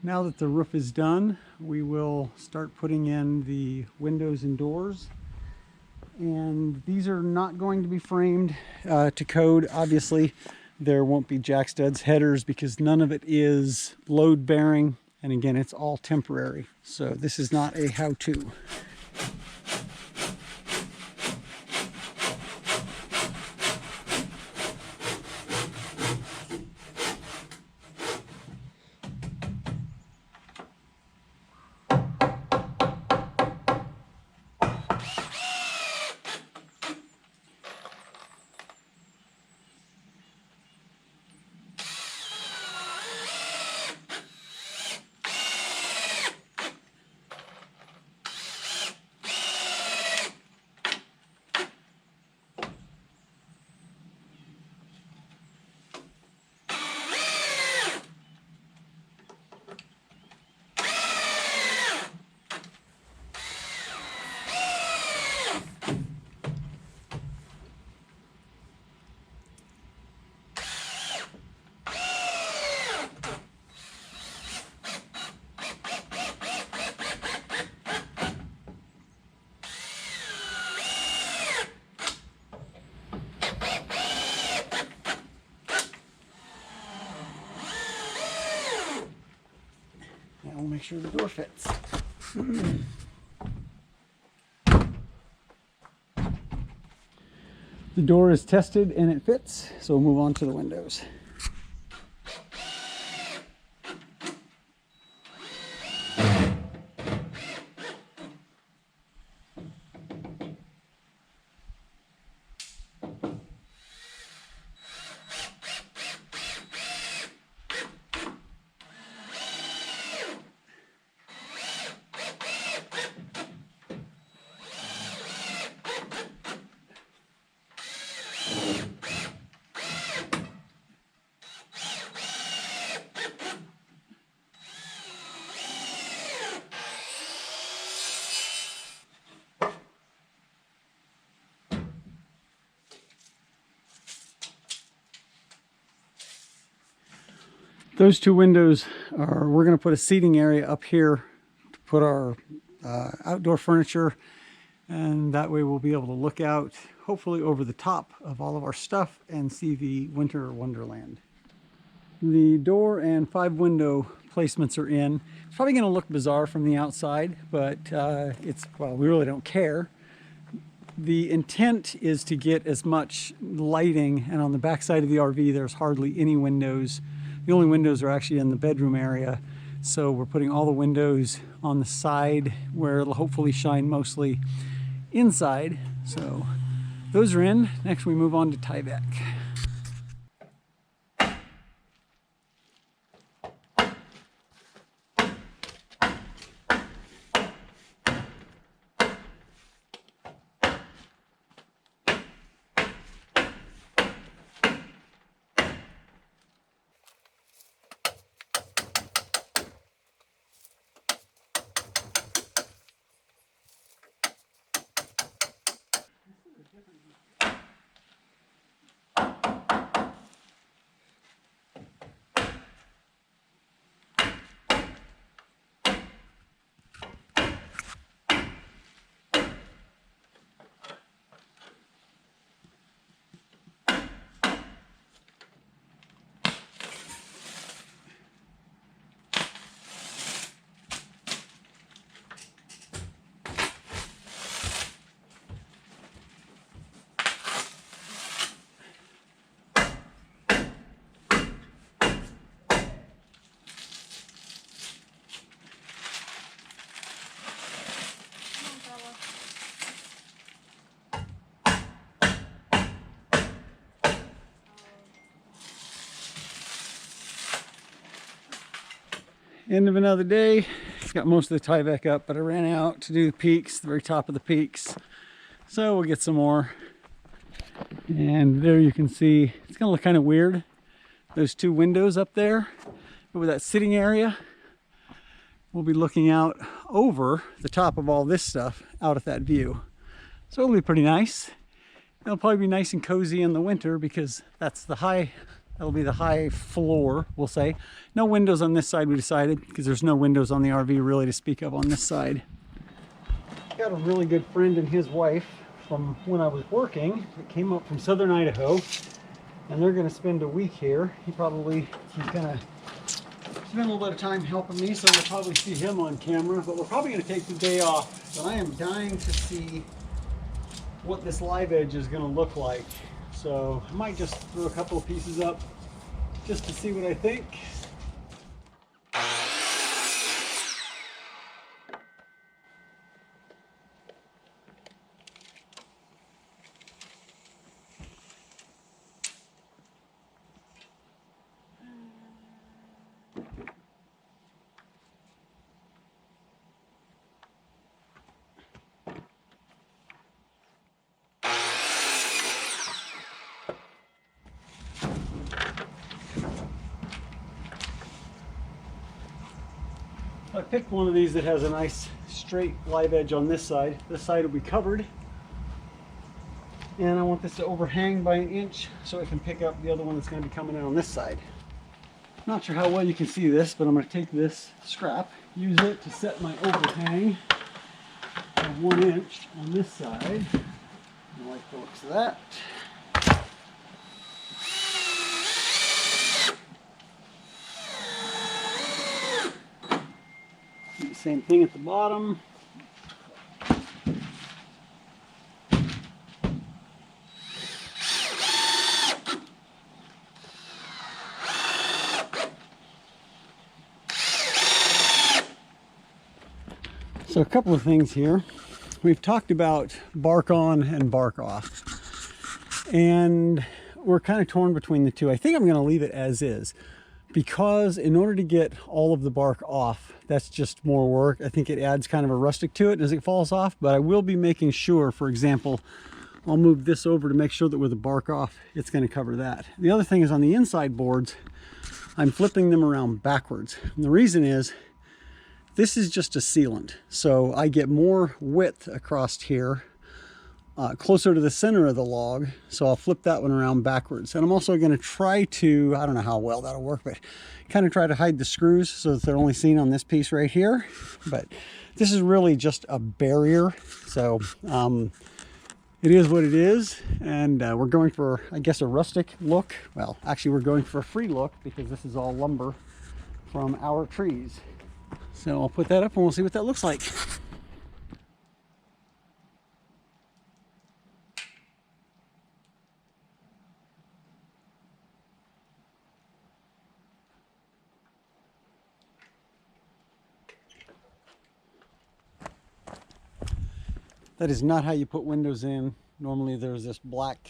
now that the roof is done, we will start putting in the windows and doors. And these are not going to be framed to code. Obviously, there won't be jack studs, headers, because none of it is load bearing. And again, it's all temporary. So this is not a how-to. We'll make sure the door fits. The door is tested and it fits, so we'll move on to the windows. Those two windows are, we're going to put a seating area up here to put our outdoor furniture, and that way we'll be able to look out hopefully over the top of all of our stuff and see the winter wonderland. The door and 5 window placements are in. It's probably going to look bizarre from the outside, but well, we really don't care. The intent is to get as much lighting, and on the back side of the RV there's hardly any windows. The only windows are actually in the bedroom area, so we're putting all the windows on the side where it'll hopefully shine mostly inside. So those are in. Next we move on to Tyvek. End of another day. Got most of the Tyvek up, but I ran out to do the peaks, the very top of the peaks. So we'll get some more. And there you can see, it's gonna look kind of weird. Those 2 windows up there, but with that sitting area, we'll be looking out over the top of all this stuff out at that view. So it'll be pretty nice. It'll probably be nice and cozy in the winter because that's the high That'll be the high floor, we'll say. No windows on this side, we decided, because there's no windows on the RV really to speak of on this side. Got a really good friend and his wife from when I was working that came up from southern Idaho, and they're going to spend a week here. He's going to spend a little bit of time helping me, so you'll probably see him on camera, but we're probably going to take the day off. But I am dying to see what this live edge is going to look like. So I might just throw a couple of pieces up just to see what I think. I picked one of these that has a nice straight live edge on this side. This side will be covered. And I want this to overhang by 1 inch so it can pick up the other one that's going to be coming in on this side. Not sure how well you can see this, but I'm going to take this scrap, use it to set my overhang of 1 inch on this side. I like the looks of that. Do the same thing at the bottom. So a couple of things here. We've talked about bark on and bark off, and we're kind of torn between the two. I think I'm going to leave it as is, because in order to get all of the bark off, that's just more work. I think it adds kind of a rustic to it as it falls off, but I will be making sure, for example, I'll move this over to make sure that with the bark off, it's going to cover that. The other thing is on the inside boards, I'm flipping them around backwards. And the reason is, this is just a sealant, so I get more width across here, closer to the center of the log, so I'll flip that one around backwards. And I'm also going to try to, I don't know how well that'll work, but kind of try to hide the screws so that they're only seen on this piece right here. But this is really just a barrier, so it is what it is, and we're going for, I guess, a rustic look. Well, actually we're going for a free look because this is all lumber from our trees. So I'll put that up and we'll see what that looks like. That is not how you put windows in. Normally there's this black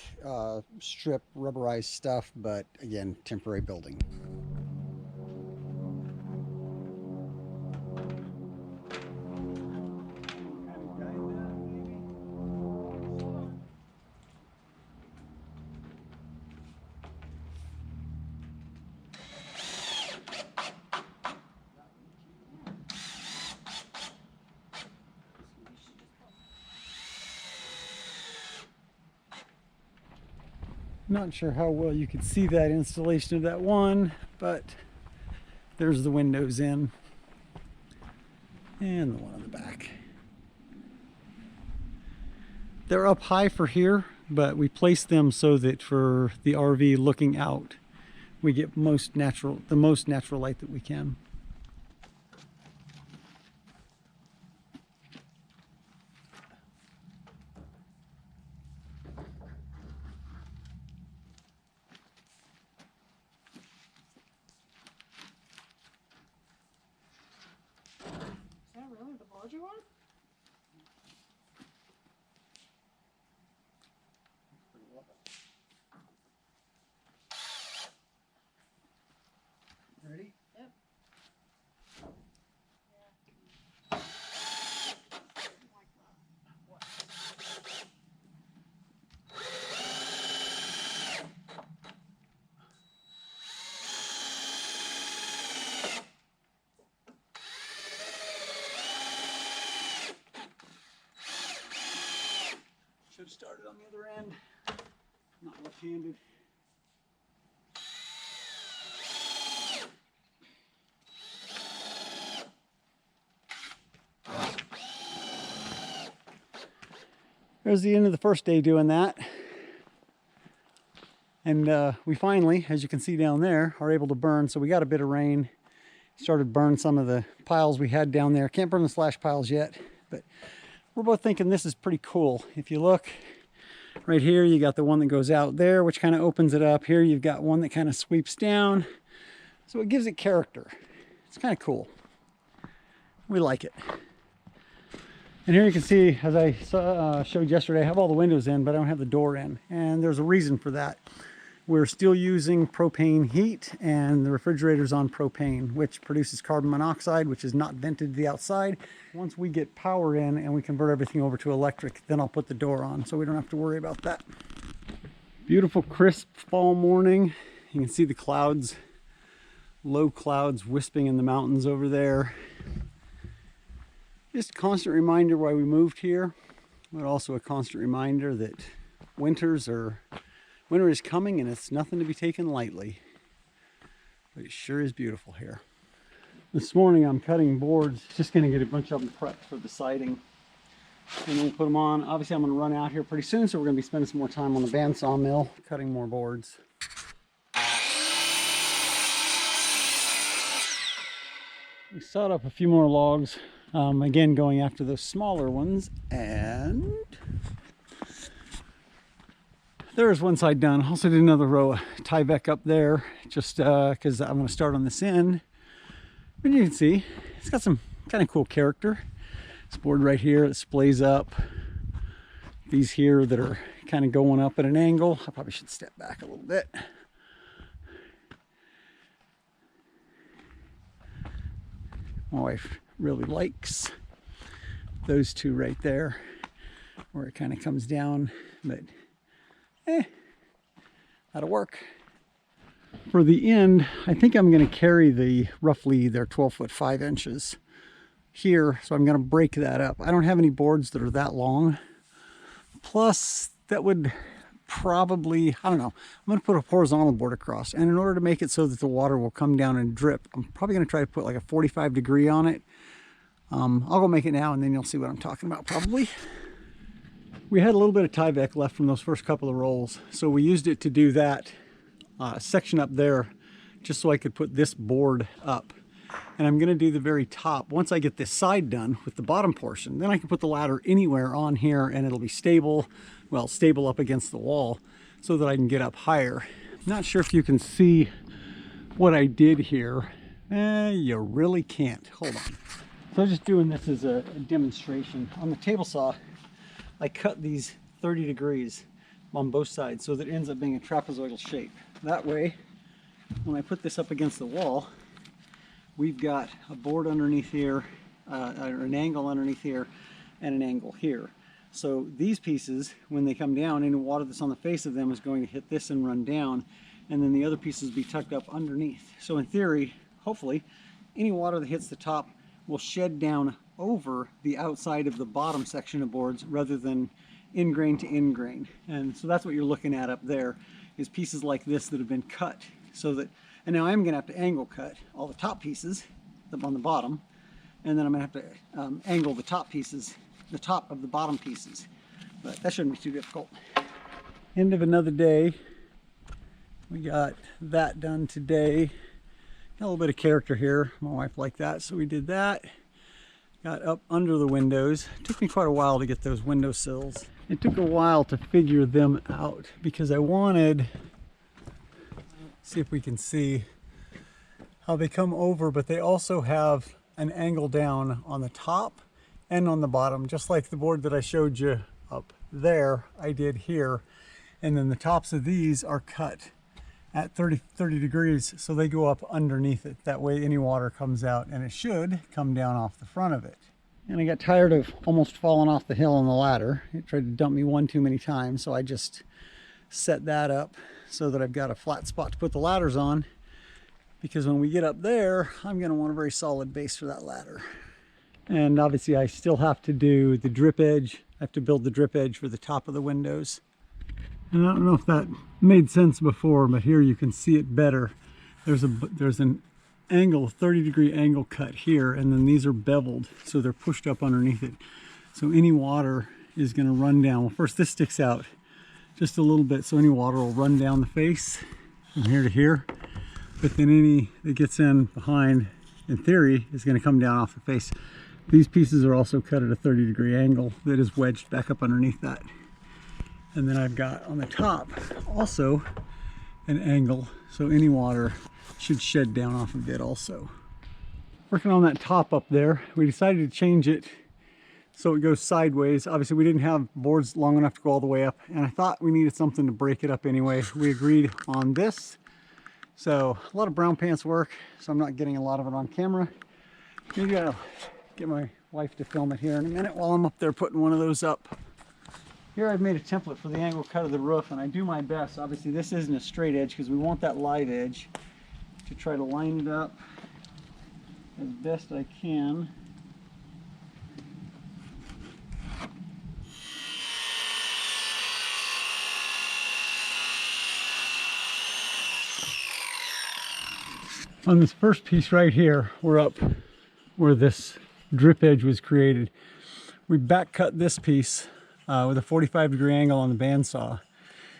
strip rubberized stuff, but again, temporary building. Not sure how well you could see that installation of that one, but there's the windows in and the one on the back. They're up high for here, but we placed them so that for the RV looking out, we get the most natural light that we can. Really the larger one? Ready? Yep. Should have started on the other end. Not left-handed. There's the end of the first day doing that. And we finally, as you can see down there, are able to burn. So we got a bit of rain. Started to burn some of the piles we had down there. Can't burn the slash piles yet, but we're both thinking this is pretty cool. If you look right here, you got the one that goes out there, which kind of opens it up. Here you've got one that kind of sweeps down. So it gives it character. It's kind of cool. We like it. And here you can see, as I showed yesterday, I have all the windows in, but I don't have the door in. And there's a reason for that. We're still using propane heat, and the refrigerator's on propane, which produces carbon monoxide, which is not vented to the outside. Once we get power in and we convert everything over to electric, then I'll put the door on, so we don't have to worry about that. Beautiful, crisp fall morning. You can see the clouds, low clouds wisping in the mountains over there. Just a constant reminder why we moved here, but also a constant reminder that winter is coming and it's nothing to be taken lightly. But it sure is beautiful here. This morning I'm cutting boards, just going to get a bunch of them prepped for the siding. And then we'll put them on. Obviously I'm going to run out here pretty soon, so we're going to be spending some more time on the bandsaw mill, cutting more boards. We sawed up a few more logs. Again, going after those smaller ones, and there's one side done. Also did another row of Tyvek up there, just because I'm going to start on this end. But you can see it's got some kind of cool character. This board right here, it splays up. These here that are kind of going up at an angle. I probably should step back a little bit. My wife really likes those two right there, where it kind of comes down, but that'll work. For the end, I think I'm going to carry they're 12 foot 5 inches here, so I'm going to break that up. I don't have any boards that are that long. Plus, that would probably, I don't know, I'm going to put a horizontal board across, and in order to make it so that the water will come down and drip, I'm probably going to try to put like a 45 degree on it. I'll go make it now, and then you'll see what I'm talking about probably. We had a little bit of Tyvek left from those first couple of rolls, so we used it to do that section up there, just so I could put this board up. And I'm going to do the very top. Once I get this side done with the bottom portion, then I can put the ladder anywhere on here, and it'll be stable, well, stable up against the wall, so that I can get up higher. Not sure if you can see what I did here. You really can't. Hold on. So I'm just doing this as a demonstration. On the table saw, I cut these 30 degrees on both sides so that it ends up being a trapezoidal shape. That way, when I put this up against the wall, we've got a board underneath here, or an angle underneath here, and an angle here. So these pieces, when they come down, any water that's on the face of them is going to hit this and run down, and then the other pieces be tucked up underneath. So in theory, hopefully, any water that hits the top will shed down over the outside of the bottom section of boards rather than in grain to in grain. And so that's what you're looking at up there, is pieces like this that have been cut. So that, and now I'm going to have to angle cut all the top pieces on the bottom, and then I'm going to have to angle the top pieces, the top of the bottom pieces. But that shouldn't be too difficult. End of another day. We got that done today. Got a little bit of character here. My wife liked that, so we did that. Got up under the windows. It took me quite a while to get those window sills. It took a while to figure them out because I wanted, see if we can see how they come over, but they also have an angle down on the top and on the bottom, just like the board that I showed you up there, I did here. And then the tops of these are cut at 30 degrees, so they go up underneath it. That way any water comes out, and it should come down off the front of it. And I got tired of almost falling off the hill on the ladder. It tried to dump me one too many times, so I just set that up so that I've got a flat spot to put the ladders on, because when we get up there, I'm going to want a very solid base for that ladder. And obviously I still have to do the drip edge. I have to build the drip edge for the top of the windows. And I don't know if that made sense before, but here you can see it better. There's an angle, 30 degree angle cut here, and then these are beveled, so they're pushed up underneath it. So any water is going to run down. Well, first this sticks out just a little bit, so any water will run down the face from here to here. But then any that gets in behind, in theory, is going to come down off the face. These pieces are also cut at a 30-degree angle that is wedged back up underneath that. And then I've got on the top also an angle, so any water should shed down off of it also. Working on that top up there, we decided to change it so it goes sideways. Obviously we didn't have boards long enough to go all the way up, and I thought we needed something to break it up anyway. We agreed on this. So a lot of brown pants work, so I'm not getting a lot of it on camera. Maybe I'll get my wife to film it here in a minute while I'm up there putting one of those up. Here I've made a template for the angle cut of the roof, and I do my best. Obviously this isn't a straight edge because we want that live edge, to try to line it up as best I can. On this first piece right here, we're up where this drip edge was created. We back cut this piece with a 45-degree angle on the bandsaw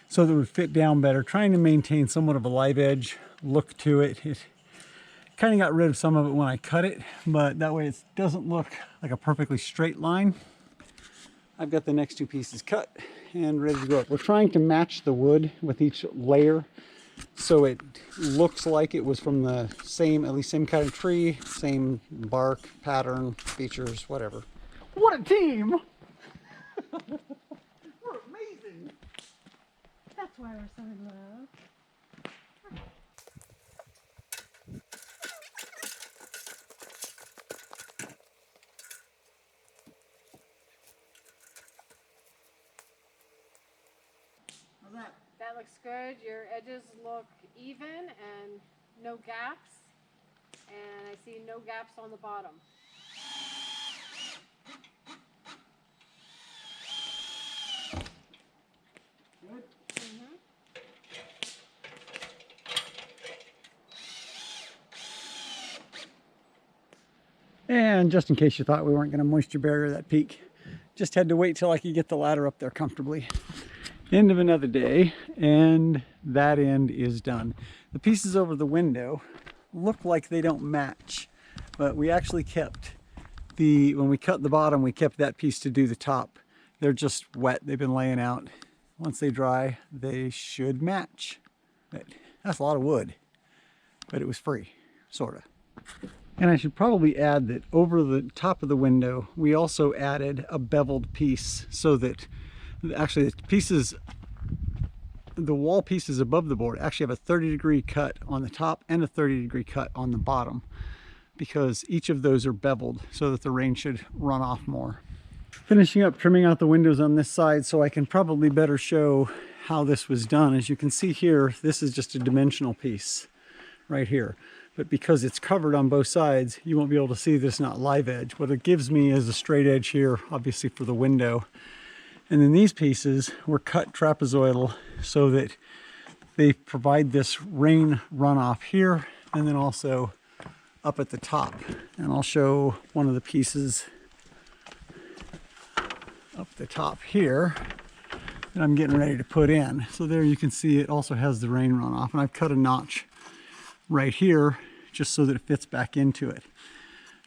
so that it would fit down better, trying to maintain somewhat of a live edge look to it. It kind of got rid of some of it when I cut it, but that way it doesn't look like a perfectly straight line. I've got the next two pieces cut and ready to go up. We're trying to match the wood with each layer so it looks like it was from the same, at least same kind of tree, same bark, pattern, features, whatever. What a team! We're amazing! That's why we're so in love. How's that? That looks good. Your edges look even and no gaps. And I see no gaps on the bottom. Good? Mm-hmm. And just in case you thought we weren't going to moisture barrier that peak, just had to wait till I could get the ladder up there comfortably. End of another day, and that end is done. The pieces over the window look like they don't match, but we actually kept when we cut the bottom, we kept that piece to do the top. They're just wet, they've been laying out. Once they dry, they should match. But that's a lot of wood, but it was free, sort of. And I should probably add that over the top of the window, we also added a beveled piece so that actually the pieces, the wall pieces above the board actually have a 30-degree cut on the top and a 30-degree cut on the bottom, because each of those are beveled so that the rain should run off more. Finishing up trimming out the windows on this side so I can probably better show how this was done. As you can see here, this is just a dimensional piece right here. But because it's covered on both sides, you won't be able to see this not live edge. What it gives me is a straight edge here, obviously for the window. And then these pieces were cut trapezoidal so that they provide this rain runoff here and then also up at the top. And I'll show one of the pieces up the top here that I'm getting ready to put in. So there you can see it also has the rain runoff, and I've cut a notch right here just so that it fits back into it.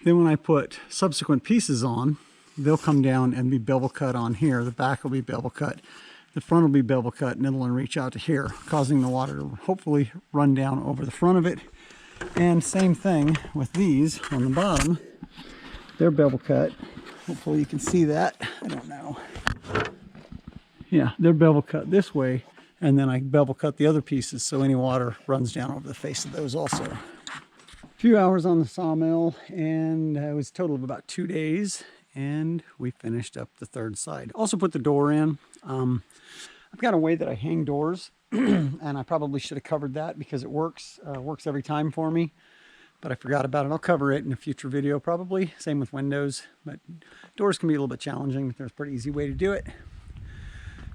Then when I put subsequent pieces on, they'll come down and be bevel cut on here. The back will be bevel cut, the front will be bevel cut, and it'll reach out to here, causing the water to hopefully run down over the front of it. And same thing with these on the bottom. They're bevel cut. Hopefully you can see that. I don't know. Yeah, they're bevel cut this way, and then I bevel cut the other pieces so any water runs down over the face of those also. A few hours on the sawmill, and it was a total of about 2 days, and we finished up the third side. Also put the door in. I've got a way that I hang doors, and I probably should have covered that because it works every time for me, but I forgot about it. I'll cover it in a future video probably. Same with windows, but doors can be a little bit challenging. There's a pretty easy way to do it.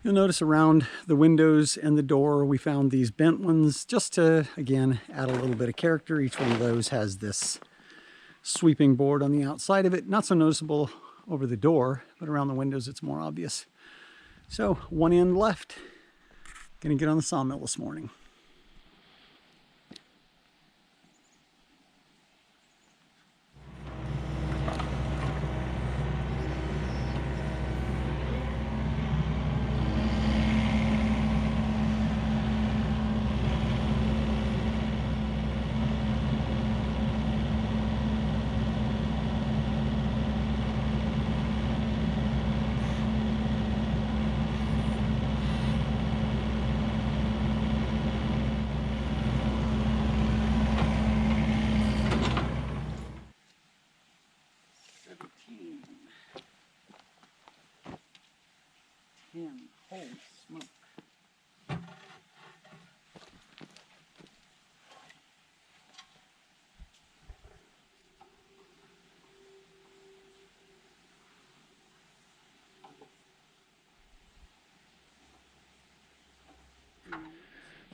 You'll notice around the windows and the door, we found these bent ones just to, again, add a little bit of character. Each one of those has this sweeping board on the outside of it. Not so noticeable over the door, but around the windows it's more obvious. So one end left. Gonna get on the sawmill this morning. Holy smoke.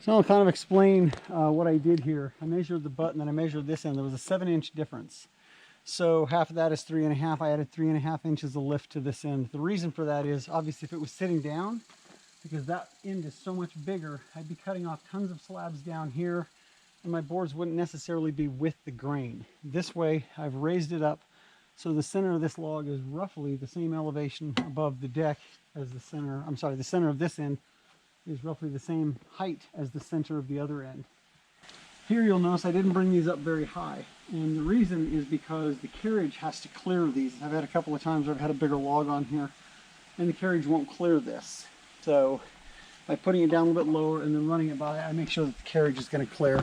So I'll kind of explain what I did here. I measured the butt and then I measured this end. There was a 7-inch difference. So half of that is 3.5. I added 3.5 inches of lift to this end. The reason for that is obviously if it was sitting down, because that end is so much bigger, I'd be cutting off tons of slabs down here and my boards wouldn't necessarily be with the grain. This way I've raised it up so the center of this log is roughly the same elevation above the deck as the center, I'm sorry, the center of this end is roughly the same height as the center of the other end. Here you'll notice I didn't bring these up very high, and the reason is because the carriage has to clear these. I've had a couple of times where I've had a bigger log on here and the carriage won't clear this. So by putting it down a little bit lower and then running it by, I make sure that the carriage is going to clear.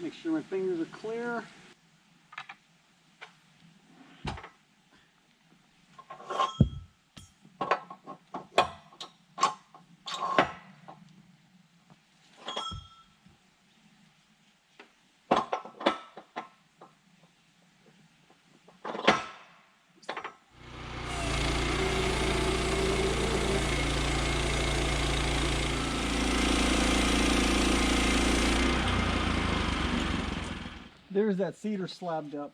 Make sure my fingers are clear. There's that cedar slabbed up.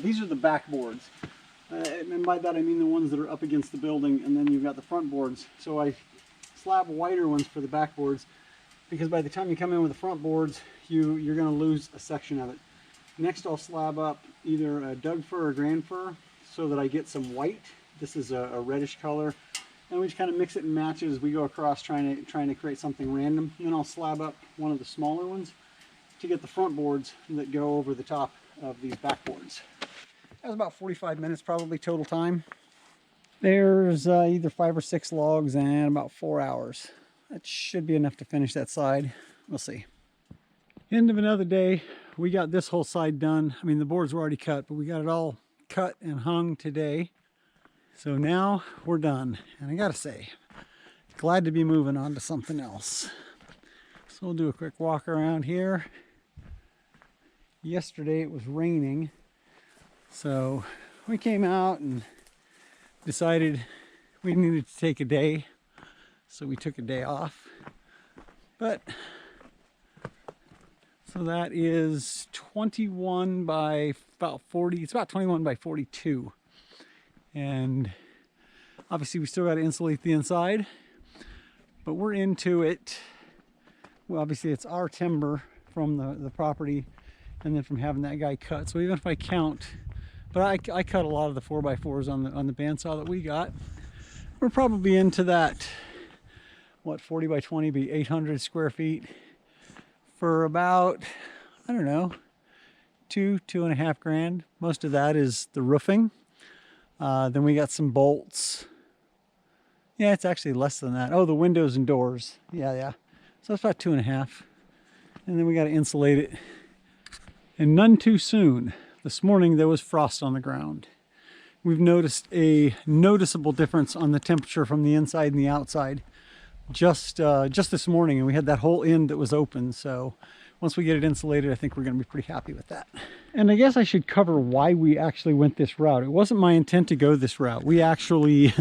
These are the back boards. And by that I mean the ones that are up against the building, and then you've got the front boards. So I slab wider ones for the back boards because by the time you come in with the front boards, you're going to lose a section of it. Next I'll slab up either a Doug fir or Grand fir so that I get some white. This is a reddish color. And we just kind of mix it and match it as we go across trying to create something random. And then I'll slab up one of the smaller ones to get the front boards that go over the top of these back boards. That was about 45 minutes probably total time. There's either 5 or 6 logs and about 4 hours. That should be enough to finish that side. We'll see. End of another day. We got this whole side done. I mean, the boards were already cut, but we got it all cut and hung today. So now we're done. And I gotta say, glad to be moving on to something else. So we'll do a quick walk around here. Yesterday it was raining, so we came out and decided we needed to take a day, so we took a day off. But So that is 21 by about 40. It's about 21 by 42. And obviously we still got to insulate the inside, but we're into it. Well, obviously it's our timber from the property and then from having that guy cut. So even if I count, but I cut a lot of the 4x4s on the bandsaw that we got. We're probably into that, what, 40 by 20 be 800 square feet for about, I don't know, two and a half grand. Most of that is the roofing. Then we got some bolts. Yeah, it's actually less than that. Oh, the windows and doors. Yeah. So it's about 2.5. And then we got to insulate it. And none too soon. This morning there was frost on the ground. We've noticed a noticeable difference on the temperature from the inside and the outside just this morning, and we had that whole end that was open. So once we get it insulated, I think we're going to be pretty happy with that. And I guess I should cover why we actually went this route. It wasn't my intent to go this route. We actually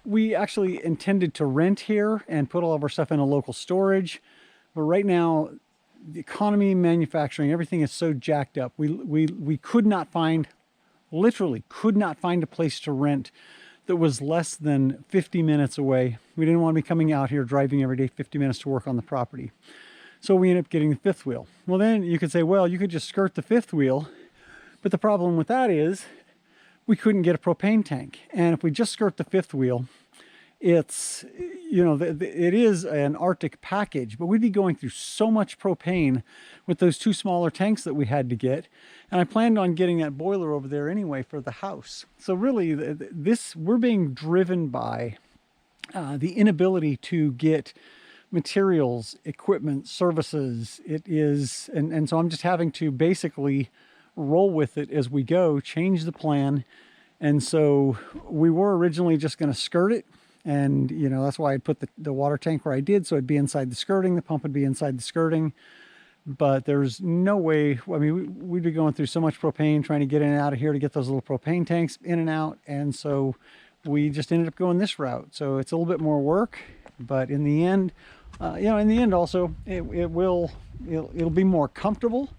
intended to rent here and put all of our stuff in a local storage. But right now, the economy, manufacturing, everything is so jacked up. We could not find, literally could not find a place to rent that was less than 50 minutes away. We didn't want to be coming out here driving every day 50 minutes to work on the property. So we ended up getting the fifth wheel. Well, then you could say, well, you could just skirt the fifth wheel. But the problem with that is we couldn't get a propane tank. And if we just skirt the fifth wheel, it's, you know, it is an Arctic package, but we'd be going through so much propane with those two smaller tanks that we had to get. And I planned on getting that boiler over there anyway for the house. So really, we're being driven by the inability to get materials, equipment, services. It is, and so I'm just having to basically roll with it as we go, change the plan. And so we were originally just going to skirt it. And, you know, that's why I put the water tank where I did. So it'd be inside the skirting. The pump would be inside the skirting. But there's no way, I mean, we'd be going through so much propane trying to get in and out of here to get those little propane tanks in and out. And so we just ended up going this route. So it's a little bit more work, but in the end, you know, in the end also, it'll be more comfortable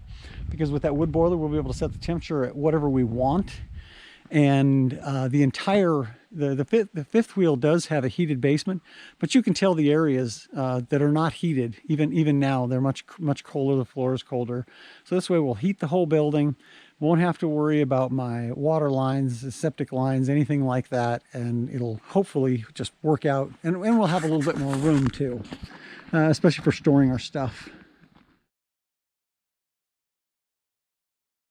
because with that wood boiler, we'll be able to set the temperature at whatever we want. And the fifth wheel does have a heated basement, but you can tell the areas that are not heated, even now, they're much colder, the floor is colder. So this way we'll heat the whole building, won't have to worry about my water lines, septic lines, anything like that, and it'll hopefully just work out, and we'll have a little bit more room too, especially for storing our stuff.